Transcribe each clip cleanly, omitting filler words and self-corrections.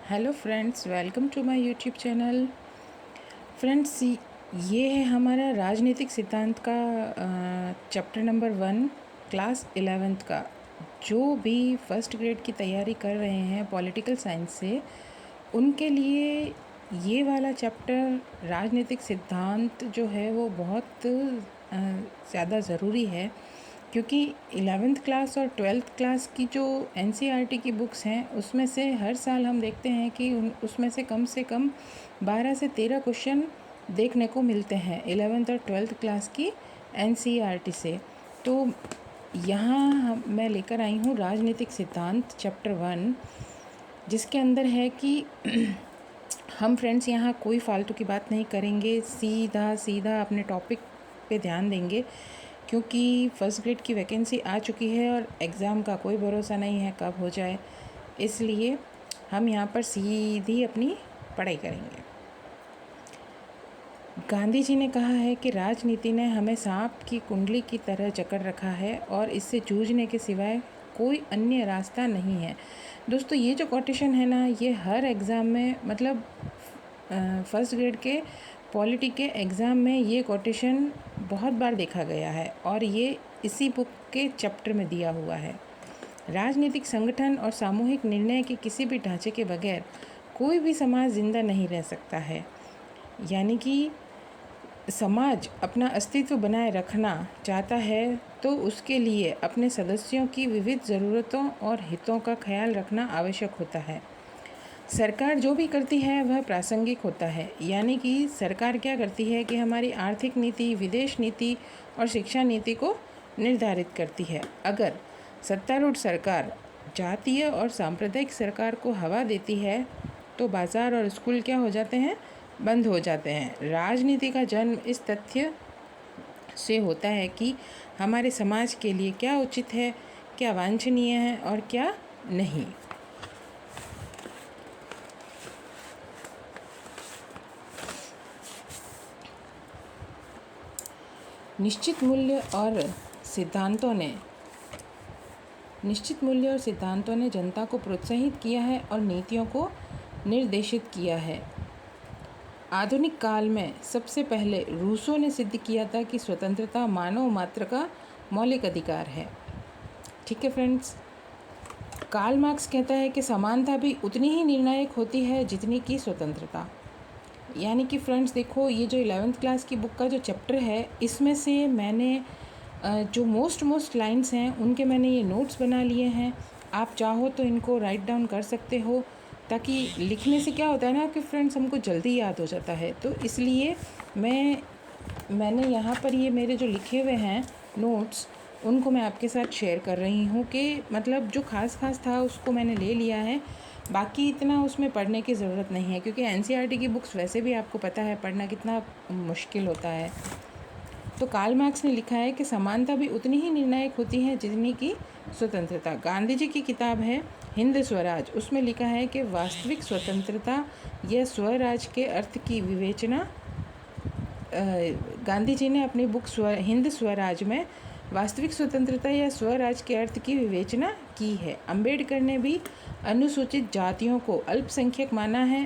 Hello friends, welcome to my YouTube channel. Friends, ये है हमारा राजनीतिक सिद्धांत का चैप्टर नंबर 1 क्लास 11th का। जो भी फर्स्ट ग्रेड की तैयारी कर रहे हैं पॉलिटिकल साइंस से, उनके लिए ये वाला चैप्टर राजनीतिक सिद्धांत जो है वो बहुत ज़्यादा ज़रूरी है, क्योंकि 11th क्लास और 12th क्लास की जो NCERT की बुक्स हैं उसमें से हर साल हम देखते हैं कि उसमें से कम 12 से 13 क्वेश्चन देखने को मिलते हैं 11th और 12th क्लास की NCERT से। तो यहाँ मैं लेकर आई हूँ राजनीतिक सिद्धांत चैप्टर 1, जिसके अंदर है कि हम फ्रेंड्स यहाँ कोई फालतू की बात नहीं करेंगे, सीधा अपने टॉपिक पे ध्यान देंगे, क्योंकि फ़र्स्ट ग्रेड की वैकेंसी आ चुकी है और एग्ज़ाम का कोई भरोसा नहीं है कब हो जाए। इसलिए हम यहाँ पर सीधी अपनी पढ़ाई करेंगे। गांधी जी ने कहा है कि राजनीति ने हमें सांप की कुंडली की तरह जकड़ रखा है और इससे जूझने के सिवाय कोई अन्य रास्ता नहीं है। दोस्तों, ये जो कोटेशन है ना, ये हर एग्ज़ाम में, मतलब फर्स्ट ग्रेड के पॉलिटी के एग्ज़ाम में ये कोटेशन बहुत बार देखा गया है और ये इसी बुक के चैप्टर में दिया हुआ है। राजनीतिक संगठन और सामूहिक निर्णय के किसी भी ढांचे के बगैर कोई भी समाज जिंदा नहीं रह सकता है। यानी कि समाज अपना अस्तित्व बनाए रखना चाहता है तो उसके लिए अपने सदस्यों की विविध ज़रूरतों और हितों का ख्याल रखना आवश्यक होता है। सरकार जो भी करती है वह प्रासंगिक होता है। यानी कि सरकार क्या करती है कि हमारी आर्थिक नीति, विदेश नीति और शिक्षा नीति को निर्धारित करती है। अगर सत्तारूढ़ सरकार जातीय और सांप्रदायिक सरकार को हवा देती है तो बाज़ार और स्कूल क्या हो जाते हैं? बंद हो जाते हैं। राजनीति का जन्म इस तथ्य से होता है कि हमारे समाज के लिए क्या उचित है, क्या वांछनीय है और क्या नहीं। निश्चित मूल्य और सिद्धांतों ने जनता को प्रोत्साहित किया है और नीतियों को निर्देशित किया है। आधुनिक काल में सबसे पहले रूसो ने सिद्ध किया था कि स्वतंत्रता मानव मात्र का मौलिक अधिकार है। ठीक है फ्रेंड्स, कार्ल मार्क्स कहता है कि समानता भी उतनी ही निर्णायक होती है जितनी कि स्वतंत्रता। यानी कि फ्रेंड्स देखो, ये जो 11th क्लास की बुक का जो चैप्टर है, इसमें से मैंने जो मोस्ट लाइंस हैं उनके मैंने ये नोट्स बना लिए हैं। आप चाहो तो इनको राइट डाउन कर सकते हो, ताकि लिखने से क्या होता है ना कि फ्रेंड्स हमको जल्दी याद हो जाता है। तो इसलिए मैंने यहाँ पर ये मेरे जो लिखे हुए हैं नोट्स, उनको मैं आपके साथ शेयर कर रही हूँ कि मतलब जो खास था उसको मैंने ले लिया है। बाकी इतना उसमें पढ़ने की ज़रूरत नहीं है, क्योंकि NCERT की बुक्स वैसे भी आपको पता है पढ़ना कितना मुश्किल होता है। तो कार्ल मार्क्स ने लिखा है कि समानता भी उतनी ही निर्णायक होती है जितनी कि स्वतंत्रता। गांधी जी की किताब है हिंद स्वराज, उसमें लिखा है कि वास्तविक स्वतंत्रता या स्वराज के अर्थ की विवेचना गांधी जी ने अपनी बुक हिंद स्वराज में वास्तविक स्वतंत्रता या स्वराज के अर्थ की विवेचना की है। अंबेडकर ने भी अनुसूचित जातियों को अल्पसंख्यक माना है।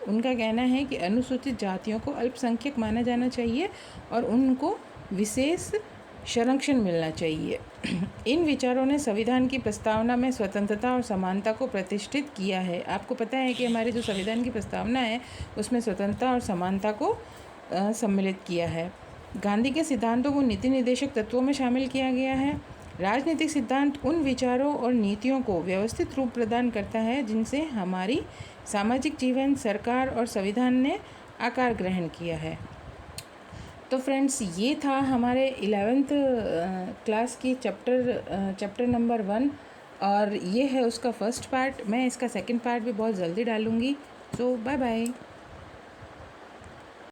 उनका कहना है कि अनुसूचित जातियों को अल्पसंख्यक माना जाना चाहिए और उनको विशेष संरक्षण मिलना चाहिए। इन विचारों ने संविधान की प्रस्तावना में स्वतंत्रता और समानता को प्रतिष्ठित किया है। आपको पता है कि हमारे जो संविधान की प्रस्तावना है उसमें स्वतंत्रता और समानता को सम्मिलित किया है। गांधी के सिद्धांतों को नीति निर्देशक तत्वों में शामिल किया गया है। राजनीतिक सिद्धांत उन विचारों और नीतियों को व्यवस्थित रूप प्रदान करता है जिनसे हमारी सामाजिक जीवन, सरकार और संविधान ने आकार ग्रहण किया है। तो फ्रेंड्स, ये था हमारे 11th क्लास की चैप्टर नंबर 1, और ये है उसका फर्स्ट पार्ट। मैं इसका सेकंड पार्ट भी बहुत जल्दी डालूँगी। सो बाय बाय।